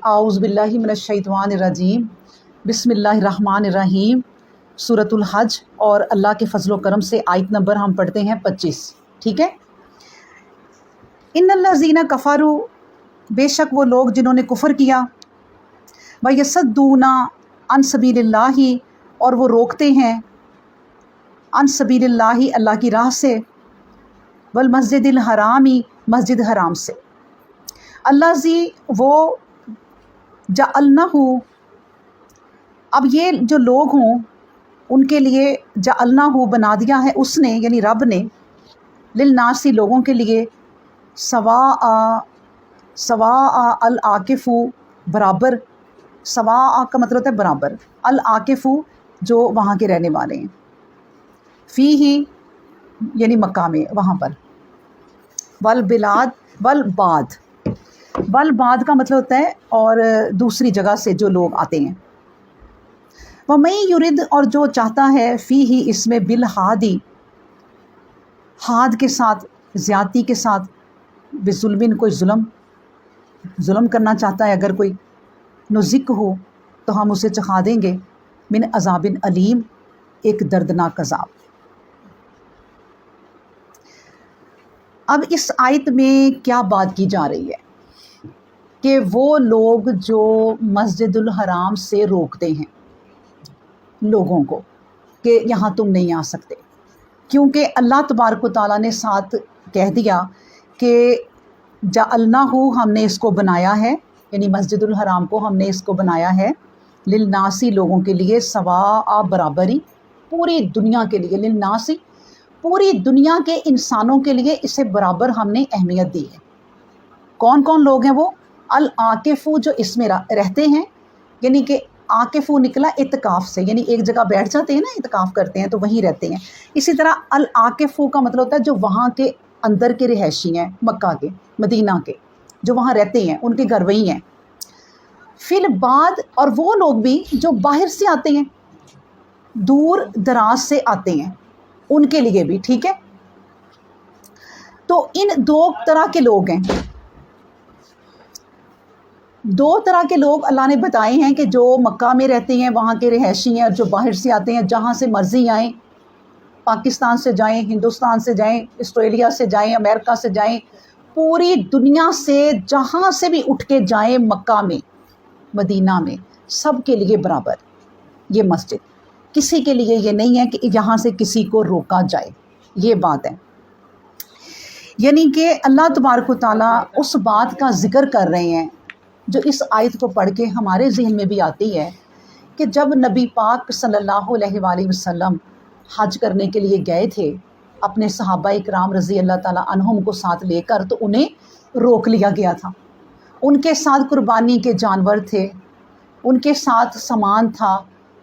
आऊज़ु बिल्लाहि मिनश्शैतानिर्रजीम बिस्मिल्लाहिर्रहमानिर्रहीम सूरतुल हज। और अल्लाह के फजलो करम से आयत नंबर हम पढ़ते हैं 25। ठीक है। इन्नल्लज़ीना कफ़रू, बेशक वो लोग जिन्होंने कुफ़र किया, व यसद्दूना अन सबीलिल्लाहि, और वो रोकते हैं अन सबीलिल्लाहि, अल्लाह की राह से, वल मस्जिदिल हरामी, मस्जिद हराम से। अल्लाज़ी वो जअलनाहु, अब ये जो लोग हों उनके लिए जअलनाहु बना दिया है उसने, यानी रब ने, लिलनासी लोगों के लिए, सवाआ अल आकिफ़ु, बराबर। सवाआ का मतलब होता है बराबर, अल आकिफ़ु जो वहाँ के रहने वाले हैं, फ़ी ही यानी मक्का में, वहाँ पर, वल बिलाद वल बाद, वल बाद का मतलब होता है और दूसरी जगह से जो लोग आते हैं। वमई युरिद, और जो चाहता है, फ़ी ही इसमें बिल हादी, हाद के साथ, ज़्यादती के साथ, बिजुल्मिन कोई जुल्म करना चाहता है, अगर कोई नुज़िक हो तो हम उसे चखा देंगे, मिन अज़ाबिन अलीम, एक दर्दनाक अज़ाब। अब इस आयत में क्या बात की जा रही है कि वो लोग जो मस्जिदुल हराम से रोकते हैं लोगों को कि यहाँ तुम नहीं आ सकते, क्योंकि अल्लाह तबारक व तआला ने साथ कह दिया कि जअलनाहु, हमने इसको बनाया है, यानी मस्जिदुल हराम को हमने इसको बनाया है, लिलनासी लोगों के लिए, सवाआ बराबरी, पूरी दुनिया के लिए, लिलनासी पूरी दुनिया के इंसानों के लिए इसे बराबर हमने अहमियत दी है। कौन कौन लोग हैं वो? अल आकिफ़ु, जो इसमें रहते हैं, यानी कि आकिफ़ु निकला इत्काफ़ से, यानी एक जगह बैठ जाते हैं ना, इत्काफ़ करते हैं तो वहीं रहते हैं। इसी तरह अल आकिफ़ु का मतलब होता है जो वहाँ के अंदर के रिहायशी हैं, मक्का के, मदीना के, जो वहाँ रहते हैं, उनके घर वहीं हैं। फिर बाद, और वो लोग भी जो बाहर से आते हैं, दूर दराज से आते हैं, उनके लिए भी। ठीक है। तो इन दो तरह के लोग हैं, दो तरह के लोग अल्लाह ने बताए हैं कि जो मक्का में रहते हैं, वहाँ के रिहायशी हैं, और जो बाहर से आते हैं, जहाँ से मर्ज़ी आएँ, पाकिस्तान से जाएं, हिंदुस्तान से जाएं, ऑस्ट्रेलिया से जाएं, अमेरिका से जाएं, पूरी दुनिया से जहाँ से भी उठ के जाएं मक्का में, मदीना में, सब के लिए बराबर ये मस्जिद। किसी के लिए ये नहीं है कि यहाँ से किसी को रोका जाए, ये बात है। यानी कि अल्लाह तबारक व तआला उस बात का ज़िक्र कर रहे हैं जो इस आयत को पढ़ के हमारे ज़हन में भी आती है कि जब नबी पाक सल्लल्लाहु अलैहि वसल्लम हज करने के लिए गए थे अपने सहाबा इकराम रज़ी अल्लाह ताला अन्हुम को साथ लेकर, तो उन्हें रोक लिया गया था। उनके साथ कुर्बानी के जानवर थे, उनके साथ सामान था,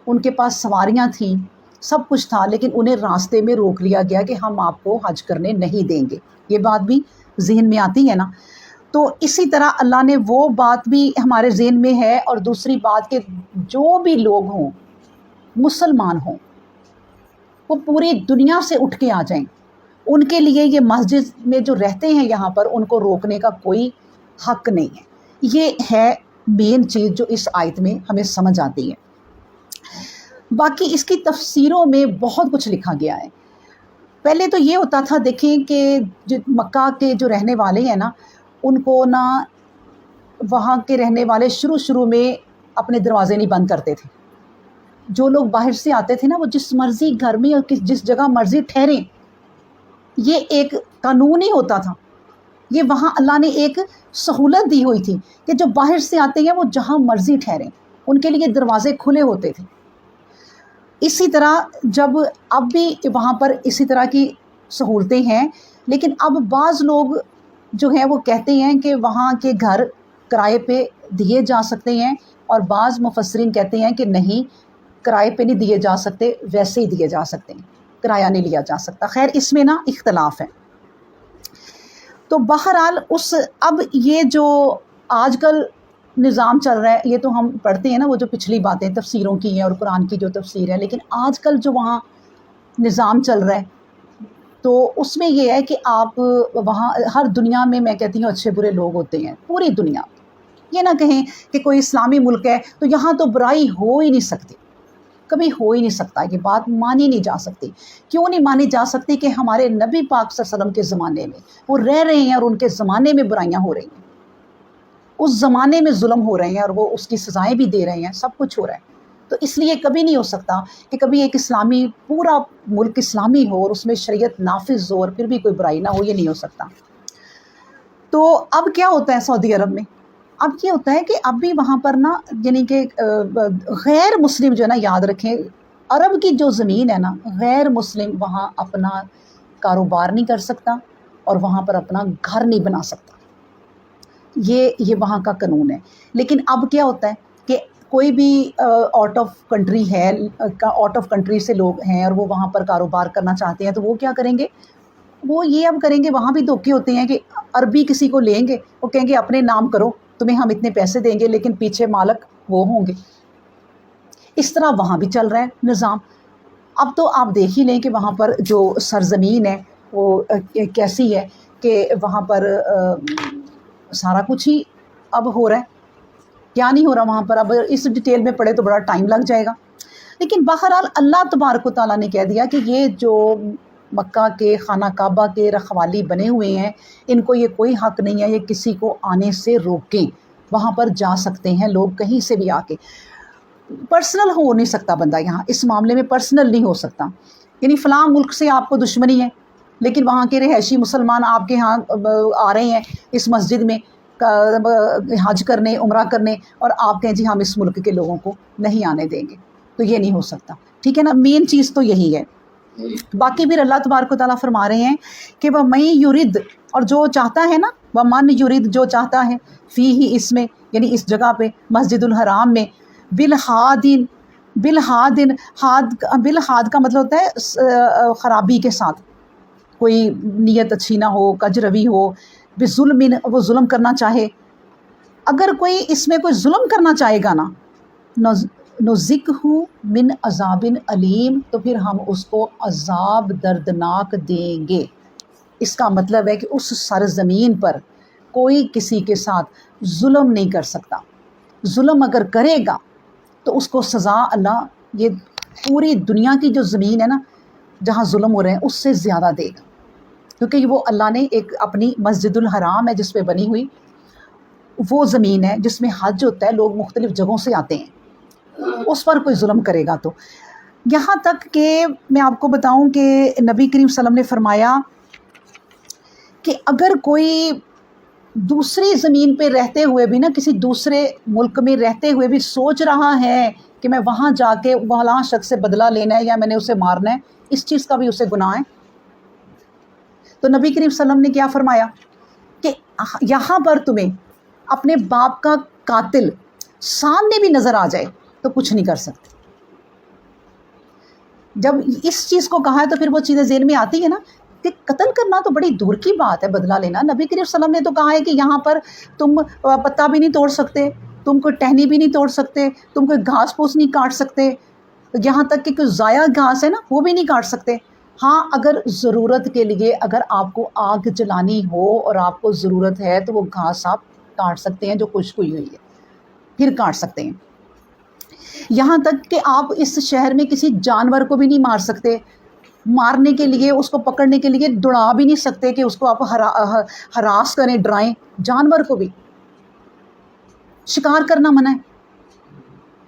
उनके पास सवारियां थीं, सब कुछ था, लेकिन उन्हें रास्ते में रोक लिया गया कि हम आपको हज करने नहीं देंगे। ये बात भी ज़हन में आती है ना। तो इसी तरह अल्लाह ने वो बात भी हमारे ज़हन में है। और दूसरी बात कि जो भी लोग हों, मुसलमान हों, वो पूरी दुनिया से उठ के आ जाएं, उनके लिए ये मस्जिद में जो रहते हैं यहाँ पर, उनको रोकने का कोई हक़ नहीं है। ये है मेन चीज़ जो इस आयत में हमें समझ आती है। बाकी इसकी तफसीरों में बहुत कुछ लिखा गया है। पहले तो ये होता था, देखें कि जो मक्का के जो रहने वाले हैं ना, उनको ना, वहाँ के रहने वाले शुरू में अपने दरवाज़े नहीं बंद करते थे। जो लोग बाहर से आते थे ना, वो जिस मर्ज़ी घर में और जिस जगह मर्ज़ी ठहरें, ये एक कानून ही होता था। ये वहाँ अल्लाह ने एक सहूलत दी हुई थी कि जो बाहर से आते हैं वो जहाँ मर्ज़ी ठहरें, उनके लिए दरवाज़े खुले होते थे। इसी तरह जब अब भी वहाँ पर इसी तरह की सहूलतें हैं, लेकिन अब बाज़ लोग जो हैं वो कहते हैं कि वहाँ के घर किराए पे दिए जा सकते हैं, और बाज़ मुफस्सिरीन कहते हैं कि नहीं, किराए पे नहीं दिए जा सकते, वैसे ही दिए जा सकते हैं, किराया नहीं लिया जा सकता। खैर, इसमें ना इख्तलाफ है। तो बहरहाल अब ये जो आजकल निज़ाम चल रहा है, ये तो हम पढ़ते हैं ना, वो जो पिछली बातें तफसीरों की हैं और कुरान की जो तफसीर है, लेकिन आजकल जो वहाँ निज़ाम चल रहा है, तो उसमें ये है कि आप वहाँ हर दुनिया में, मैं कहती हूँ, अच्छे बुरे लोग होते हैं, पूरी दुनिया। ये ना कहें कि कोई इस्लामी मुल्क है तो यहाँ तो बुराई हो ही नहीं सकती, कभी हो ही नहीं सकता, ये बात मानी नहीं जा सकती। क्यों नहीं मानी जा सकती? कि हमारे नबी पाक सल्लल्लाहु अलैहि वसल्लम के ज़माने में वो रह रहे हैं और उनके ज़माने में बुराइयाँ हो रही हैं, उस ज़माने में जुल्म हो रहे हैं और वो उसकी सज़ाएँ भी दे रहे हैं, सब कुछ हो रहा है। तो इसलिए कभी नहीं हो सकता कि कभी एक इस्लामी पूरा मुल्क इस्लामी हो और उसमें शरीयत नाफिज हो और फिर भी कोई बुराई ना हो, ये नहीं हो सकता। तो अब क्या होता है सऊदी अरब में? अब ये होता है कि अब भी वहाँ पर ना यानी कि गैर मुस्लिम जो है ना, याद रखें अरब की जो ज़मीन है ना, गैर मुस्लिम वहाँ अपना कारोबार नहीं कर सकता और वहाँ पर अपना घर नहीं बना सकता। ये वहाँ का कानून है। लेकिन अब क्या होता है कि कोई भी आउट ऑफ कंट्री है, आउट ऑफ कंट्री से लोग हैं और वो वहाँ पर कारोबार करना चाहते हैं, तो वो क्या करेंगे? वो ये अब करेंगे, वहाँ भी धोखे होते हैं कि अरबी किसी को लेंगे, वो कहेंगे अपने नाम करो, तुम्हें हम इतने पैसे देंगे, लेकिन पीछे मालक वो होंगे। इस तरह वहाँ भी चल रहा है निज़ाम। अब तो आप देख ही लें कि वहाँ पर जो सरज़मीन है वो कैसी है कि वहाँ पर सारा कुछ ही अब हो रहा है। क्या नहीं हो रहा वहाँ पर? अब इस डिटेल में पढ़े तो बड़ा टाइम लग जाएगा। लेकिन बहरहाल अल्लाह तबारक व तआला ने कह दिया कि ये जो मक्का के खाना काबा के रखवाली बने हुए हैं, इनको ये कोई हक़ नहीं है ये किसी को आने से रोकें। वहाँ पर जा सकते हैं लोग कहीं से भी आके। पर्सनल हो नहीं सकता बंदा यहाँ, इस मामले में पर्सनल नहीं हो सकता। यानी फ़लाँ मुल्क से आपको दुश्मनी है, लेकिन वहाँ के रिहायशी मुसलमान आपके यहाँ आ रहे हैं इस मस्जिद में हज करने, उम्रा करने, और आप कहें जी हम इस मुल्क के लोगों को नहीं आने देंगे, तो ये नहीं हो सकता। ठीक है ना, मेन चीज़ तो यही है। बाकी फिर अल्लाह तबारक व तआला फरमा रहे हैं कि वह मई युरिद, और जो चाहता है ना, वह मन युरिद जो चाहता है, फ़ी ही इसमें यानी इस जगह पे मस्जिदुल हराम में, बिलहादिन, बिलहादिन बिलहाद का मतलब होता है ख़राबी के साथ, कोई नीयत अच्छी ना हो, कज रवी हो, बिजुल्मिन वो जुल्म करना चाहे। अगर कोई इसमें कोई जुल्म करना चाहेगा ना, नुज़िक़हु मिन अज़ाबिन अलीम, तो फिर हम उसको अज़ाब दर्दनाक देंगे। इसका मतलब है कि उस सरज़मीन पर कोई किसी के साथ जुल्म नहीं कर सकता। जुल्म अगर करेगा तो उसको सज़ा अल्लाह ये पूरी दुनिया की जो ज़मीन है ना जहाँ जुल्म हो रहे हैं उससे ज़्यादा देगा, क्योंकि वो अल्लाह ने एक अपनी मस्जिदुल हराम है जिस पे बनी हुई वो ज़मीन है जिसमें हज होता है, लोग मुख्तलिफ़ जगहों से आते हैं, उस पर कोई जुल्म करेगा तो। यहाँ तक कि मैं आपको बताऊँ कि नबी करीम सल्लल्लाहु अलैहि वसल्लम ने फरमाया कि अगर कोई दूसरी ज़मीन पे रहते हुए भी ना, किसी दूसरे मुल्क में रहते हुए भी सोच रहा है कि मैं वहाँ जाके वहाँ शख्स से बदला लेना है या मैंने उसे मारना है, इस चीज़ का भी उसे गुनाह है। तो नबी करीम सल्लल्लाहु अलैहि वसल्लम ने क्या फरमाया कि यहाँ पर तुम्हें अपने बाप का कातिल सामने भी नज़र आ जाए तो कुछ नहीं कर सकते। जब इस चीज़ को कहा है तो फिर वो चीज़ें ज़हन में आती है ना कि कत्ल करना तो बड़ी दूर की बात है, बदला लेना। नबी करीम सल्लल्लाहु अलैहि वसल्लम ने तो कहा है कि यहाँ पर तुम पत्ता भी नहीं तोड़ सकते, तुम कोई टहनी भी नहीं तोड़ सकते, तुम कोई घास फूस नहीं काट सकते, यहाँ तक कि कोई ज़ाया घास है ना वो भी नहीं काट सकते। हाँ, अगर ज़रूरत के लिए अगर आपको आग जलानी हो और आपको ज़रूरत है तो वो घास आप काट सकते हैं जो खुश्क हुई हुई है, फिर काट सकते हैं। यहाँ तक कि आप इस शहर में किसी जानवर को भी नहीं मार सकते, मारने के लिए उसको पकड़ने के लिए दौड़ा भी नहीं सकते कि उसको आप हरास करें, डराएं। जानवर को भी शिकार करना मना है।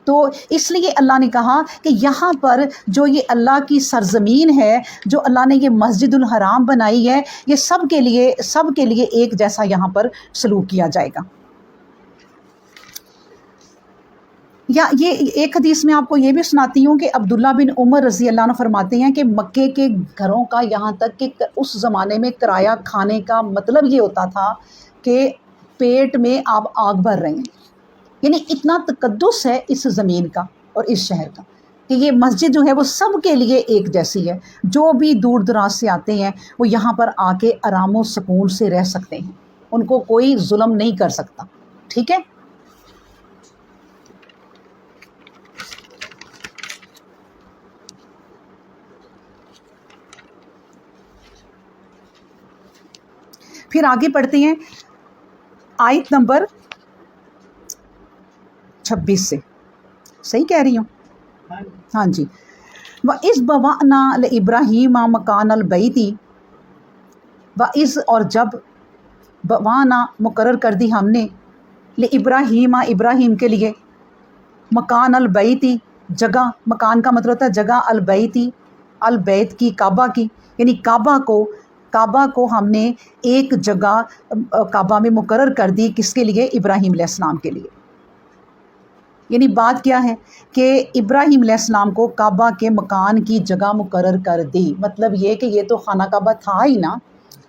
तो इसलिए अल्लाह ने कहा कि यहाँ पर जो ये अल्लाह की सरज़मीन है, जो अल्लाह ने ये मस्जिदुल हराम बनाई है, ये सब के लिए एक जैसा यहाँ पर सलूक किया जाएगा। या ये एक हदीस में आपको ये भी सुनाती हूँ कि अब्दुल्ला बिन उमर रज़ी अल्लाह अन्हु फरमाते हैं कि मक्के के घरों का, यहाँ तक कि उस ज़माने में किराया खाने का मतलब ये होता था कि पेट में आप आग भर रहे हैं। यानी इतना तकद्दुस है इस ज़मीन का और इस शहर का कि ये मस्जिद जो है वो सब के लिए एक जैसी है। जो भी दूर दराज से आते हैं वो यहाँ पर आके आराम व सुकून से रह सकते हैं, उनको कोई जुल्म नहीं कर सकता। ठीक है। फिर आगे पढ़ते हैं आयत नंबर 26 से, सही कह रही हूँ? हाँ जी। व इस बवाना इब्राहिम मकान अलबैती, व इस और जब बवाना मुकर्रर कर दी हमने इब्राहिम इब्राहिम के लिए मकान अलबैती जगह, मकान का मतलब होता है जगह, अलबैती अलबैत की काबा की, यानी काबा को हमने एक जगह काबा में मुकर्रर कर दी, किसके लिए? इब्राहिम अलैहिस्सलाम के लिए। यानी बात क्या है कि इब्राहिम अलैहिस्सलाम को काबा के मकान की जगह मुकर्रर कर दी, मतलब ये कि ये तो खाना काबा था ही ना,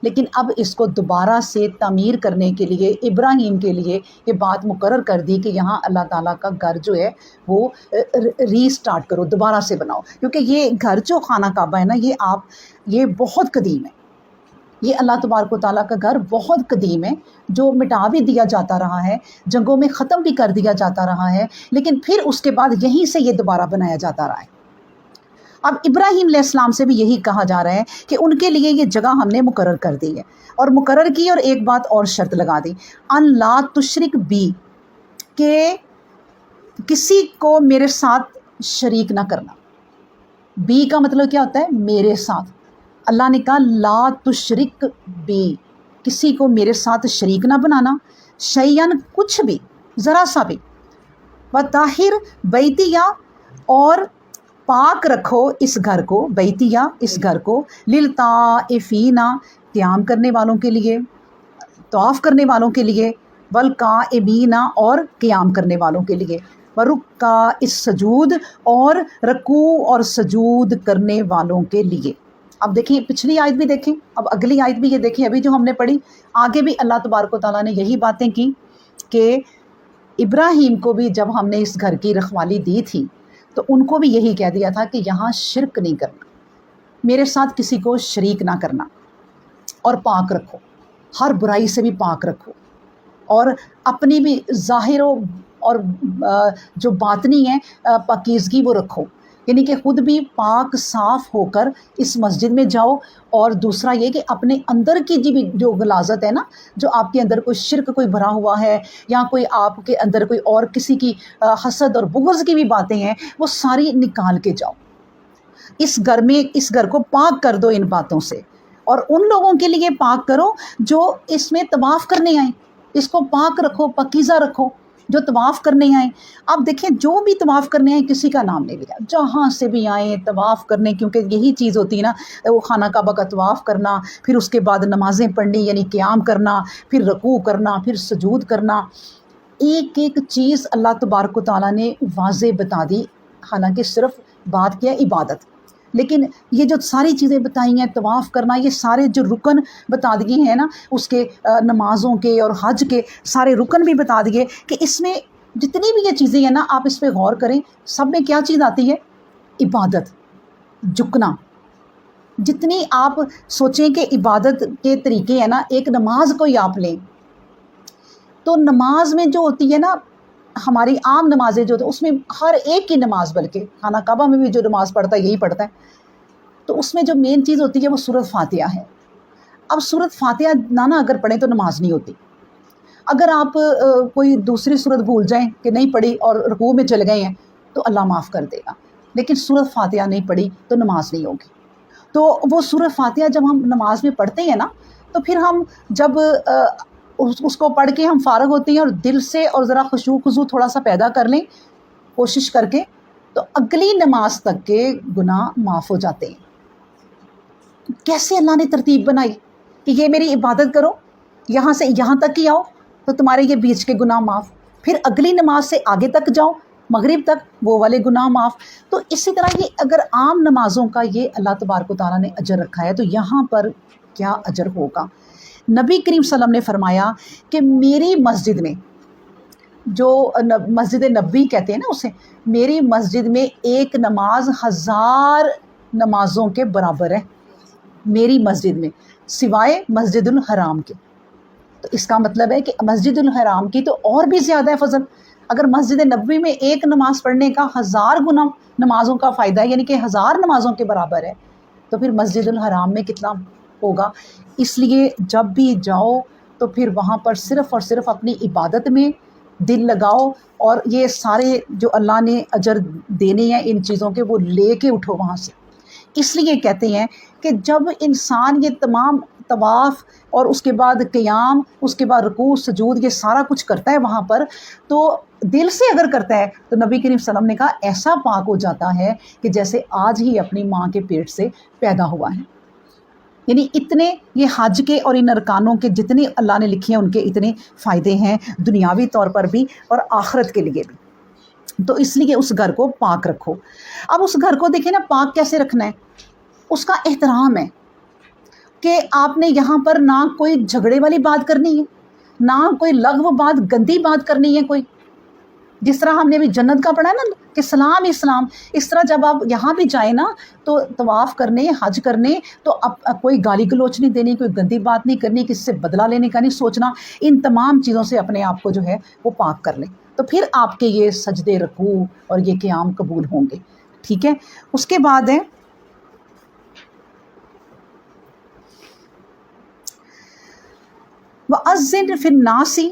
लेकिन अब इसको दोबारा से तामीर करने के लिए इब्राहिम के लिए ये बात मुकर्रर कर दी कि यहाँ अल्लाह ताला का घर जो है वो रीस्टार्ट करो, दोबारा से बनाओ, क्योंकि ये घर जो खाना काबा है ना, ये बहुत कदीम है, ये अल्लाह तबारक व तआला का घर बहुत कदीम है, जो मिटा भी दिया जाता रहा है, जंगों में ख़त्म भी कर दिया जाता रहा है, लेकिन फिर उसके बाद यहीं से ये दोबारा बनाया जाता रहा है। अब इब्राहिम अलैहिस्सलाम से भी यही कहा जा रहा है कि उनके लिए ये जगह हमने मुकर्रर कर दी है, और मुकर्रर की, और एक बात और शर्त लगा दी, अन ला तुशरिक बी, के किसी को मेरे साथ शरीक ना करना। बी का मतलब क्या होता है? मेरे साथ। अल्लाह ने कहा ला तुशरिक बी, किसी को मेरे साथ शरीक ना बनाना, शैयन कुछ भी, ज़रा सा भी, व ताहिर बैतिया, और पाक रखो इस घर को, बैतिया इस घर को, लिल ताइफीना, क़याम करने वालों के लिए, तवाफ़ करने वालों के लिए, वल काइमीना, और क़याम करने वालों के लिए, वरुक्का इस सजूद, और रकू और सजूद करने वालों के लिए। अब देखिए पिछली आयत भी देखें, अब अगली आयत भी ये देखें, अभी जो हमने पढ़ी, आगे भी अल्लाह तबारक व तआला ने यही बातें की कि इब्राहिम को भी जब हमने इस घर की रखवाली दी थी तो उनको भी यही कह दिया था कि यहाँ शिरक नहीं करना, मेरे साथ किसी को शरीक ना करना, और पाक रखो, हर बुराई से भी पाक रखो, और अपनी भी ज़ाहिर और जो बातनी है पाकीज़गी वो रखो, यानी कि ख़ुद भी पाक साफ़ होकर इस मस्जिद में जाओ, और दूसरा ये कि अपने अंदर की जो गलाजत है ना, जो आपके अंदर कोई शिरक कोई भरा हुआ है, या कोई आपके अंदर कोई और किसी की हसद और बुग़्ज़ की भी बातें हैं, वो सारी निकाल के जाओ, इस घर को पाक कर दो इन बातों से, और उन लोगों के लिए पाक करो जो इसमें तवाफ़ करने आए, इसको पाक रखो, पकीज़ा रखो, जो तवाफ़ करने आए। अब देखें, जो भी तवाफ़ करने आए किसी का नाम नहीं लिया, जहाँ से भी आए तवाफ़ करने, क्योंकि यही चीज़ होती है ना, वो खाना काबा का तवाफ़ करना, फिर उसके बाद नमाज़ें पढ़नी, यानी क़याम करना, फिर रकू करना, फिर सजूद करना, एक एक चीज़ अल्लाह तबारक व तआला ने वाज़े बता दी। हालांकि सिर्फ बात क्या है? इबादत, लेकिन ये जो सारी चीज़ें बताई हैं, तवाफ़ करना, ये सारे जो रुकन बता दिए हैं ना, उसके नमाज़ों के और हज के सारे रुकन भी बता दिए कि इसमें जितनी भी ये चीज़ें हैं ना, आप इस पर गौर करें, सब में क्या चीज़ आती है? इबादत, झुकना। जितनी आप सोचें कि इबादत के तरीके हैं ना, एक नमाज को ही आप लें तो नमाज में जो होती है ना, हमारी आम नमाजें जो होती हैं, उसमें हर एक की नमाज, बल्कि खाना काबा में भी जो नमाज़ पढ़ता है यही पढ़ता है, तो उसमें जो मेन चीज़ होती है वो सूरत फातिहा है। अब सूरत फातिहा ना अगर पढ़ें तो नमाज नहीं होती। अगर आप कोई दूसरी सूरत भूल जाएं कि नहीं पढ़ी और रुकू में चले गए हैं तो अल्लाह माफ़ कर देगा, लेकिन सूरत फातिहा नहीं पढ़ी तो नमाज नहीं होगी। तो वो सूरत फातिहा जब हम नमाज में पढ़ते हैं ना, तो फिर हम जब उसको पढ़ के हम फ़ारग होते हैं और दिल से और ज़रा खुशू थोड़ा सा पैदा कर लें कोशिश करके, तो अगली नमाज तक के गुनाह माफ़ हो जाते हैं। कैसे अल्लाह ने तरतीब बनाई कि ये मेरी इबादत करो, यहाँ से यहाँ तक ही आओ तो तुम्हारे ये बीच के गुनाह माफ़, फिर अगली नमाज से आगे तक जाओ मगरिब तक, वो वाले गुनाह माफ़। तो इसी तरह ये अगर आम नमाज़ों का ये अल्लाह तबारक व तआला ने अजर रखा है, तो यहाँ पर क्या अजर होगा? नबी करीम सल्लल्लाहु अलैहि वसल्लम ने फरमाया कि मेरी मस्जिद में, जो मस्जिद नबी कहते हैं ना उसे, मेरी मस्जिद में एक नमाज 1000 नमाज़ों के बराबर है, मेरी मस्जिद में, सिवाय मस्जिदुल हराम के। तो इसका मतलब है कि मस्जिदुल हराम की तो और भी ज़्यादा है फ़ज़ल। अगर मस्जिद नबी में एक नमाज़ पढ़ने का 1000 गुना नमाज़ों का फ़ायदा है, यानी कि 1000 नमाज़ों के बराबर है, तो फिर मस्जिदुल हराम में कितना होगा? इसलिए जब भी जाओ तो फिर वहाँ पर सिर्फ़ और सिर्फ अपनी इबादत में دل لگاؤ اور یہ سارے جو اللہ نے اجر دینے ہیں ان چیزوں کے وہ لے کے اٹھو وہاں سے۔ اس لیے کہتے ہیں کہ جب انسان یہ تمام طواف اور اس کے بعد قیام، اس کے بعد رکوع سجود، یہ سارا کچھ کرتا ہے وہاں پر، تو دل سے اگر کرتا ہے تو نبی کریم صلی اللہ علیہ وسلم نے کہا ایسا پاک ہو جاتا ہے کہ جیسے آج ہی اپنی ماں کے پیٹ سے پیدا ہوا ہے۔ یعنی اتنے یہ حج کے اور ان ارکانوں کے جتنے اللہ نے لکھے ہیں ان کے اتنے فائدے ہیں دنیاوی طور پر بھی اور آخرت کے لیے بھی۔ تو اس لیے اس گھر کو پاک رکھو۔ اب اس گھر کو دیکھیں نا پاک کیسے رکھنا ہے، اس کا احترام ہے کہ آپ نے یہاں پر نہ کوئی جھگڑے والی بات کرنی ہے، نہ کوئی لغو بات، گندی بات کرنی ہے کوئی، جس طرح ہم نے ابھی جنت کا پڑھا نا کہ سلام اسلام، اس طرح جب آپ یہاں بھی جائیں نا تو طواف کرنے، حج کرنے، تو اب کوئی گالی گلوچ نہیں دینی، کوئی گندی بات نہیں کرنی، کسی سے بدلہ لینے کا نہیں سوچنا، ان تمام چیزوں سے اپنے آپ کو جو ہے وہ پاک کر لیں، تو پھر آپ کے یہ سجدے، رکوع اور یہ قیام قبول ہوں گے۔ ٹھیک ہے، اس کے بعد ہے وَأَذِّنْ فِي النَّاسِ،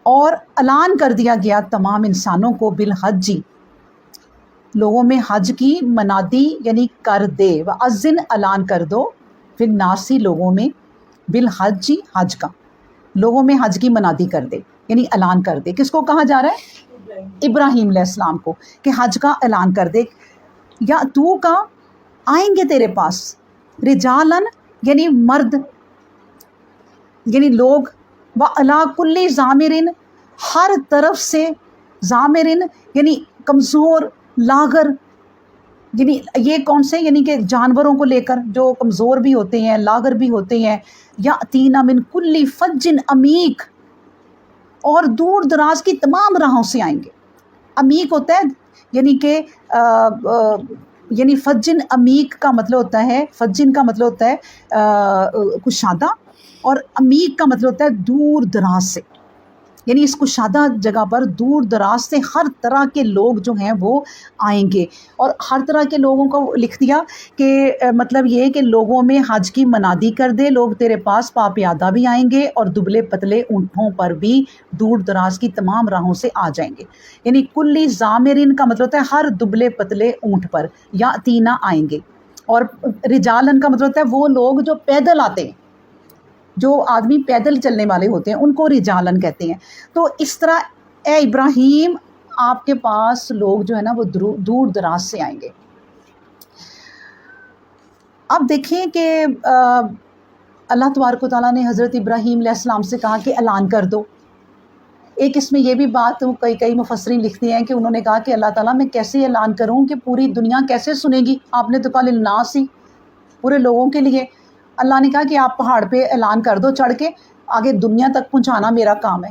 اور اعلان کر دیا گیا تمام انسانوں کو بالحجی، لوگوں میں حج کی منادی یعنی کر دے، وَأَذِّنْ اعلان کر دو، فی الناس لوگوں میں، بالحجی حج کا، لوگوں میں حج کی منادی کر دے یعنی اعلان کر دے۔ کس کو کہا جا رہا ہے؟ ابراہیم علیہ السلام کو، کہ حج کا اعلان کر دے، یا تو کا آئیں گے تیرے پاس، رجالن یعنی مرد یعنی لوگ، وَعَلَىٰ كُلِّ ضَامِرٍ ہر طرف سے، ضامرن یعنی کمزور، لاغر یعنی یہ کون سے، یعنی کہ جانوروں کو لے کر جو کمزور بھی ہوتے ہیں، لاغر بھی ہوتے ہیں، یأتین من کل فج عمیق، اور دور دراز کی تمام راہوں سے آئیں گے۔ عمیق ہوتا ہے یعنی کہ یعنی فجن عمیق کا مطلب ہوتا ہے، فجن کا مطلب ہوتا ہے کشادہ، اور عمیق کا مطلب ہوتا ہے دور دراز سے، یعنی اس کشادہ جگہ پر دور دراز سے ہر طرح کے لوگ جو ہیں وہ آئیں گے۔ اور ہر طرح کے لوگوں کو لکھ دیا کہ مطلب یہ کہ لوگوں میں حج کی منادی کر دے، لوگ تیرے پاس پاپیادہ بھی آئیں گے اور دبلے پتلے اونٹوں پر بھی دور دراز کی تمام راہوں سے آ جائیں گے۔ یعنی کلی ضامرین کا مطلب ہوتا ہے ہر دبلے پتلے اونٹ پر، یا تینا آئیں گے، اور رجالن کا مطلب ہوتا ہے وہ لوگ جو پیدل آتے ہیں، جو آدمی پیدل چلنے والے ہوتے ہیں ان کو رجالن کہتے ہیں۔ تو اس طرح اے ابراہیم آپ کے پاس لوگ جو ہے نا وہ دور دراز سے آئیں گے۔ اب دیکھیں کہ اللہ تبارک و تعالیٰ نے حضرت ابراہیم علیہ السلام سے کہا کہ اعلان کر دو۔ ایک اس میں یہ بھی بات کئی مفسرین لکھتے ہیں کہ انہوں نے کہا کہ اللہ تعالیٰ میں کیسے اعلان کروں کہ پوری دنیا کیسے سنے گی، آپ نے تو کہا للناس ہی، پورے لوگوں کے لیے۔ اللہ نے کہا کہ آپ پہاڑ پہ اعلان کر دو چڑھ کے، آگے دنیا تک پہنچانا میرا کام ہے۔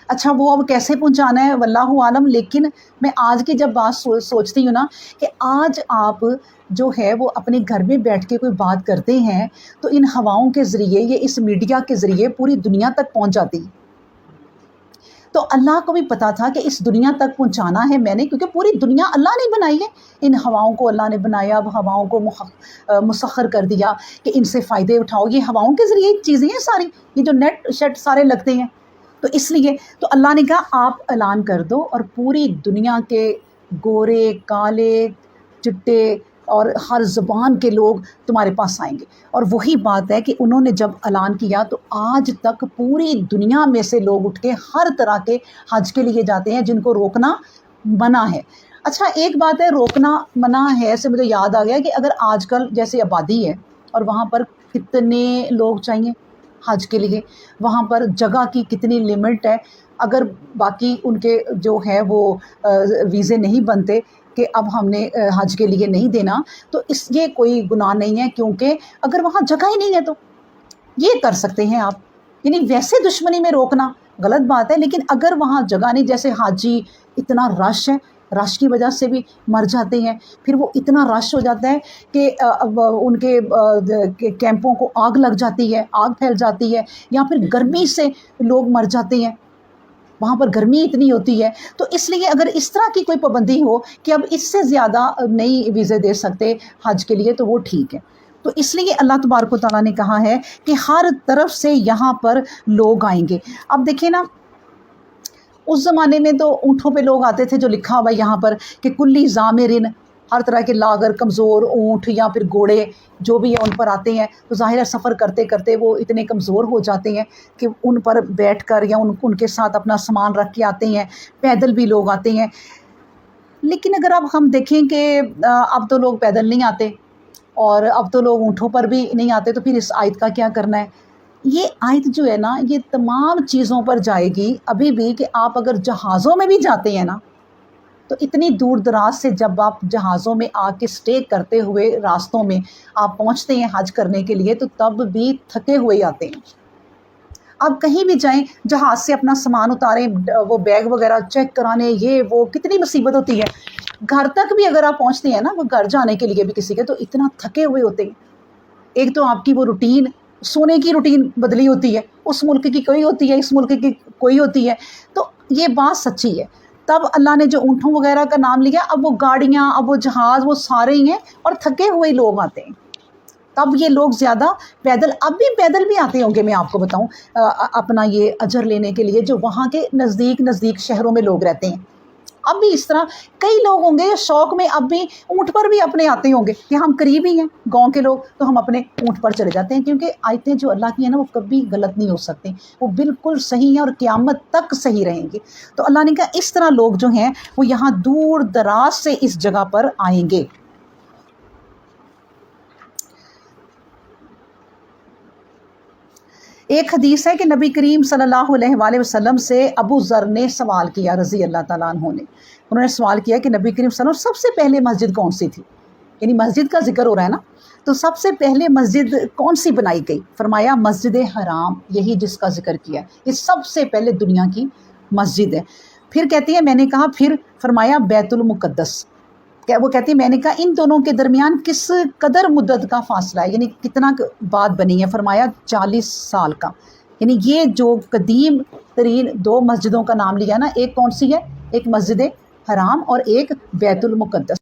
اچھا وہ اب کیسے پہنچانا ہے واللہ عالم، لیکن میں آج کی جب بات سوچتی ہوں نا کہ آج آپ جو ہے وہ اپنے گھر میں بیٹھ کے کوئی بات کرتے ہیں تو ان ہواؤں کے ذریعے، یہ اس میڈیا کے ذریعے پوری دنیا تک پہنچ جاتی ہے۔ تو اللہ کو بھی پتا تھا کہ اس دنیا تک پہنچانا ہے میں نے، کیونکہ پوری دنیا اللہ نے بنائی ہے، ان ہواؤں کو اللہ نے بنایا، اب ہواؤں کو مسخر کر دیا کہ ان سے فائدے اٹھاؤ، یہ ہواؤں کے ذریعے چیزیں ہیں ساری، یہ جو نیٹ شیٹ سارے لگتے ہیں، تو اس لیے تو اللہ نے کہا آپ اعلان کر دو اور پوری دنیا کے گورے، کالے، چٹے اور ہر زبان کے لوگ تمہارے پاس آئیں گے۔ اور وہی بات ہے کہ انہوں نے جب اعلان کیا تو آج تک پوری دنیا میں سے لوگ اٹھ کے ہر طرح کے حج کے لیے جاتے ہیں جن کو روکنا منع ہے۔ اچھا ایک بات ہے، روکنا منع ہے سے مجھے یاد آ گیا کہ اگر آج کل جیسے آبادی ہے اور وہاں پر کتنے لوگ چاہیے حج کے لیے، وہاں پر جگہ کی کتنی لمٹ ہے، اگر باقی ان کے جو ہے وہ ویزے نہیں بنتے کہ اب ہم نے حج کے لیے نہیں دینا، تو اس یہ کوئی گناہ نہیں ہے، کیونکہ اگر وہاں جگہ ہی نہیں ہے تو یہ کر سکتے ہیں آپ۔ یعنی ویسے دشمنی میں روکنا غلط بات ہے، لیکن اگر وہاں جگہ نہیں، جیسے حاجی اتنا رش ہے، رش کی وجہ سے بھی مر جاتے ہیں، پھر وہ اتنا رش ہو جاتا ہے کہ ان کے کیمپوں کو آگ لگ جاتی ہے، آگ پھیل جاتی ہے، یا پھر گرمی سے لوگ مر جاتے ہیں، وہاں پر گرمی اتنی ہوتی ہے۔ تو اس لیے اگر اس طرح کی کوئی پابندی ہو کہ اب اس سے زیادہ نہیں ویزے دے سکتے حج کے لیے تو وہ ٹھیک ہے۔ تو اس لیے اللہ تبارک و تعالیٰ نے کہا ہے کہ ہر طرف سے یہاں پر لوگ آئیں گے۔ اب دیکھیں نا उस ज़माने में तो ऊँटों पे लोग आते थे, जो लिखा हुआ है यहाँ पर कि कुल्ली ज़ामिरिन, हर तरह के लागर, कमज़ोर ऊँट या फिर घोड़े जो भी है उन पर आते हैं, तो ज़ाहिर है सफ़र करते करते वो इतने कमज़ोर हो जाते हैं कि उन पर बैठकर या उनके साथ अपना सामान रख के आते हैं। पैदल भी लोग आते हैं। लेकिन अगर अब हम देखें कि अब तो लोग पैदल नहीं आते और अब तो लोग ऊँटों पर भी नहीं आते, तो फिर इस आयत का क्या करना है? ये आयत जो है ना, ये तमाम चीज़ों पर जाएगी अभी भी, कि आप अगर जहाज़ों में भी जाते हैं ना, तो इतनी दूर दराज से जब आप जहाज़ों में आके स्टे करते हुए रास्तों में आप पहुंचते हैं हज करने के लिए, तो तब भी थके हुए आते हैं। आप कहीं भी जाएं, जहाज़ से अपना सामान उतारें, वो बैग वगैरह चेक कराने, ये वो कितनी मुसीबत होती है। घर तक भी अगर आप पहुंचते हैं ना, वो घर जाने के लिए भी किसी के, तो इतना थके हुए होते हैं। एक तो आपकी वो रूटीन, सोने की रूटीन बदली होती है, उस मुल्क की कोई होती है, इस मुल्क की कोई होती है। तो ये बात सच्ची है। तब अल्लाह ने जो ऊँटों वगैरह का नाम लिया, अब वो गाड़ियाँ, अब वो जहाज़, वो सारे ही हैं और थके हुए लोग आते हैं। तब ये लोग ज़्यादा पैदल, अब भी पैदल भी आते होंगे, मैं आपको बताऊं, अपना ये अजर लेने के लिए, जो वहाँ के नज़दीक शहरों में लोग रहते हैं। अब भी इस तरह कई लोग होंगे शौक़ में, अब भी ऊँट पर भी अपने आते होंगे कि हम करीब ही हैं गांव के लोग, तो हम अपने ऊँट पर चले जाते हैं, क्योंकि आयतें जो अल्लाह की हैं ना, वो कभी गलत नहीं हो सकती, वो बिल्कुल सही हैं और क़यामत तक सही रहेंगी। तो अल्लाह ने कहा इस तरह लोग जो हैं वो यहाँ दूर दराज से इस जगह पर आएंगे। एक हदीस है कि नबी करीम सल्लल्लाहु अलैहि वसल्लम से अबू ज़र ने सवाल किया, रज़ी अल्लाह ताला अन्हु ने, उन्होंने सवाल किया कि नबी करीम सल्लल्लाहु अलैहि वसल्लम सबसे पहले मस्जिद कौन सी थी? यानी मस्जिद का जिक्र हो रहा है ना, तो सबसे पहले मस्जिद कौन सी बनाई गई? फरमाया मस्जिद हराम, यही जिसका जिक्र किया, ये सबसे पहले दुनिया की मस्जिद है। फिर कहती है, मैंने कहा फिर? फरमाया बैतुल मुक़द्दस। क्या वो कहती है, मैंने कहा इन दोनों के दरमियान किस कदर मुद्दत का फासला है, यानी कितना बाद बनी है? फरमाया 40 साल का। यानी ये जो कदीम तरीन दो मस्जिदों का नाम लिया ना, एक कौन सी है? एक मस्जिद हराम और एक बैतुल मुक़द्दस।